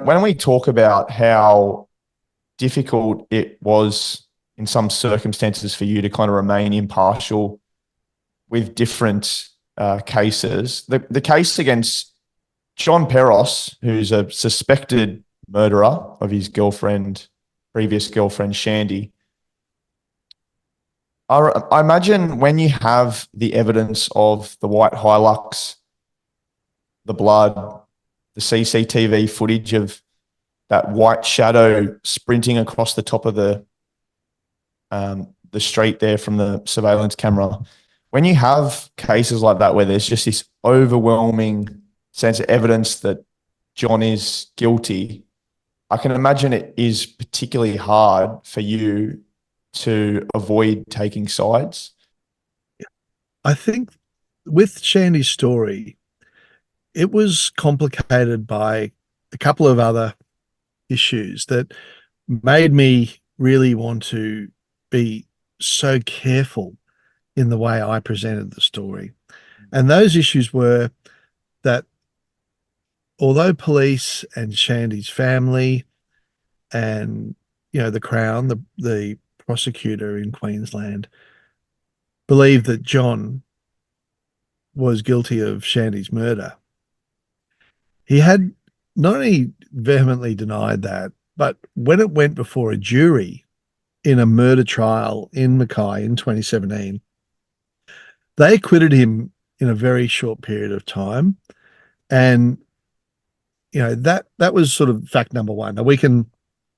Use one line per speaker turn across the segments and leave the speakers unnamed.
when we talk about how difficult it was in some circumstances for you to kind of remain impartial with different cases, the case against John Peros, who's a suspected murderer of his previous girlfriend, Shandy, I imagine when you have the evidence of the white Hilux, the blood, the CCTV footage of that white shadow sprinting across the top of the street there from the surveillance camera. When you have cases like that where there's just this overwhelming sense of evidence that John is guilty, I can imagine it is particularly hard for you to avoid taking sides.
I think with Shandy's story, it was complicated by a couple of other issues that made me really want to be so careful in the way I presented the story. And those issues were that although police and Shandy's family and, the Crown, the prosecutor in Queensland, believed that John was guilty of Shandy's murder, he had not only vehemently denied that, but when it went before a jury in a murder trial in Mackay in 2017, they acquitted him in a very short period of time. And, that was sort of fact number one. Now we can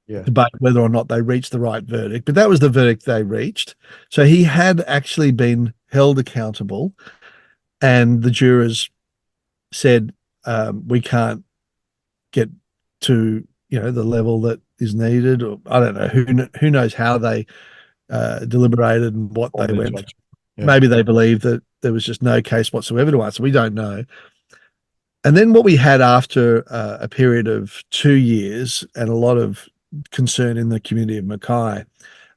debate whether or not they reached the right verdict, but that was the verdict they reached. So he had actually been held accountable, and the jurors said, we can't get to, the level that is needed, or I don't know, who knows how they deliberated and what they went. Yeah. Maybe they believed that there was just no case whatsoever to answer. We don't know. And then what we had after a period of 2 years and a lot of concern in the community of Mackay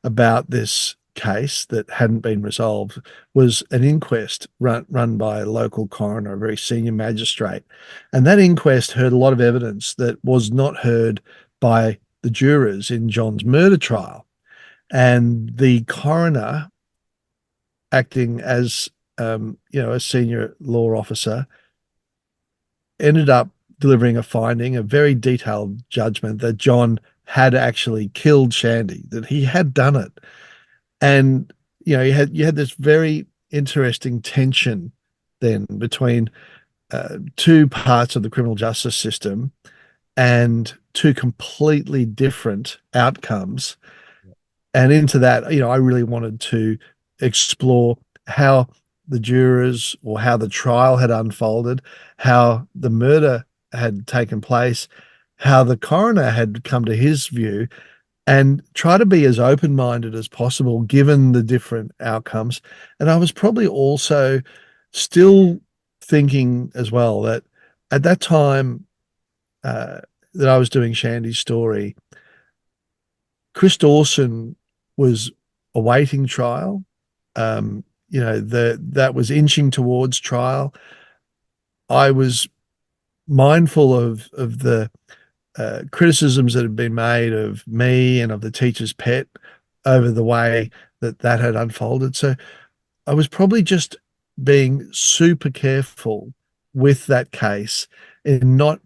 about this case that hadn't been resolved was an inquest run by a local coroner, a very senior magistrate. And that inquest heard a lot of evidence that was not heard by the jurors in John's murder trial. And the coroner, acting as a senior law officer, ended up delivering a finding, a very detailed judgment that John had actually killed Shandy, that he had done it. And you had this very interesting tension then between two parts of the criminal justice system and two completely different outcomes. And into that, I really wanted to explore how the jurors, or how the trial had unfolded, how the murder had taken place, how the coroner had come to his view, and try to be as open-minded as possible given the different outcomes. And I was probably also still thinking as well that at that time that I was doing Shandy's story, Chris Dawson was awaiting trial. That was inching towards trial. I was mindful of the criticisms that had been made of me and of the teacher's pet over the way that had unfolded. So I was probably just being super careful with that case in not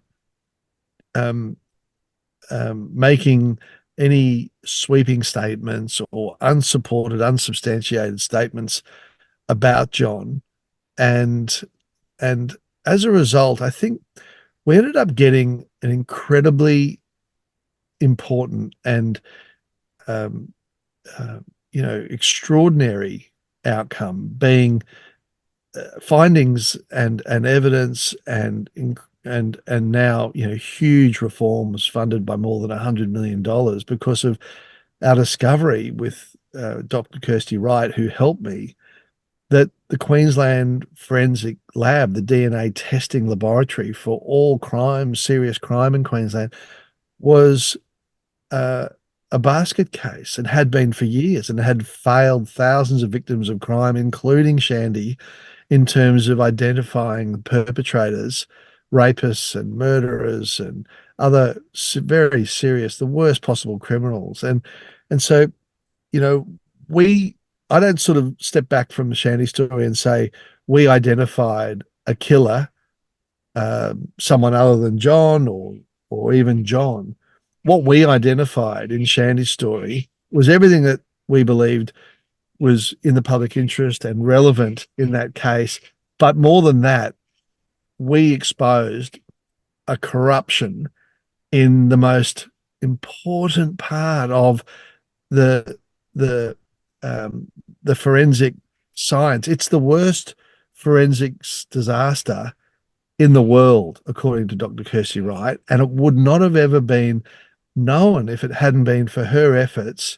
making any sweeping statements or unsupported, unsubstantiated statements about John. And as a result, I think we ended up getting an incredibly important and extraordinary outcome, being findings and evidence and now huge reforms funded by more than $100 million because of our discovery with Dr. Kirsty Wright, who helped me, that the Queensland Forensic Lab, the DNA testing laboratory for all crime, serious crime in Queensland, was a basket case and had been for years, and had failed thousands of victims of crime, including Shandy, in terms of identifying the perpetrators rapists and murderers and other very serious, the worst possible criminals. And so, you know, we I don't sort of step back from the Shandy story and say we identified a killer, someone other than John or even John. What we identified in Shandy's story was everything that we believed was in the public interest and relevant in that case. But more than that, we exposed a corruption in the most important part of the the the forensic science. It's the worst forensics disaster in the world, according to Dr. Kirsty Wright, and it would not have ever been known if it hadn't been for her efforts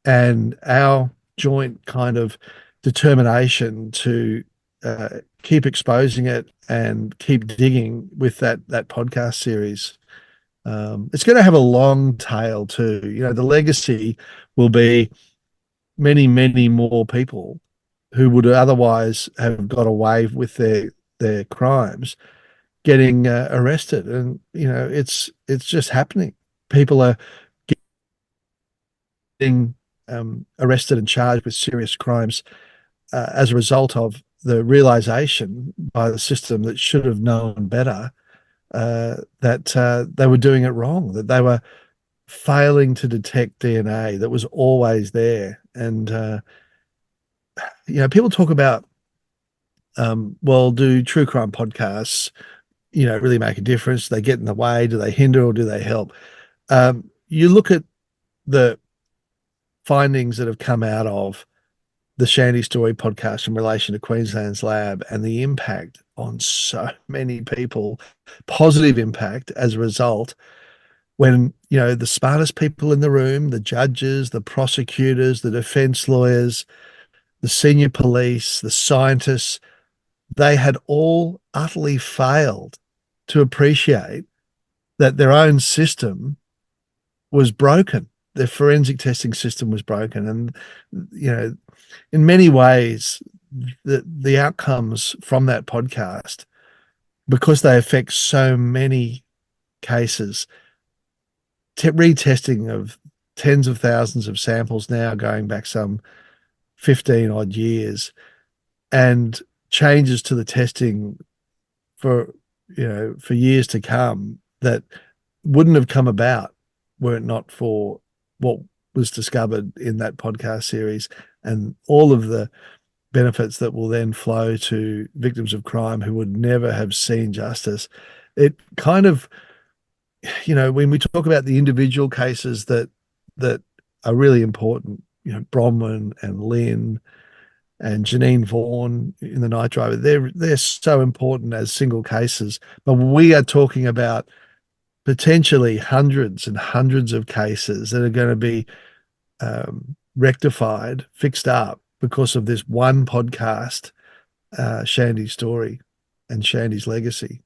and our joint kind of determination to keep exposing it and keep digging with that podcast series. It's going to have a long tail too. You know, the legacy will be many, many more people who would otherwise have got away with their crimes getting arrested, and you know, it's just happening. People are getting arrested and charged with serious crimes as a result of the realization by the system that should have known better, that they were doing it wrong, that they were failing to detect DNA that was always there. And you know, people talk about, well, do true crime podcasts, you know, really make a difference? Do they get in the way? Do they hinder or do they help? You look at the findings that have come out of the Shandy Story podcast in relation to Queensland's lab and the impact on so many people, positive impact as a result, when, you know, the smartest people in the room, the judges, the prosecutors, the defense lawyers, the senior police, the scientists, they had all utterly failed to appreciate that their own system was broken. Their forensic testing system was broken. And, you know, in many ways, the outcomes from that podcast, because they affect so many cases, retesting of tens of thousands of samples now going back some 15 odd years, and changes to the testing for, you know, for years to come that wouldn't have come about were it not for what was discovered in that podcast series, and all of the benefits that will then flow to victims of crime who would never have seen justice. It kind of, you know, when we talk about the individual cases that are really important, you know, Bronwyn and Lynn and Janine Vaughan in the Night Driver, they're so important as single cases. But we are talking about potentially hundreds and hundreds of cases that are going to be rectified, fixed up because of this one podcast, Shandy's story and Shandy's legacy.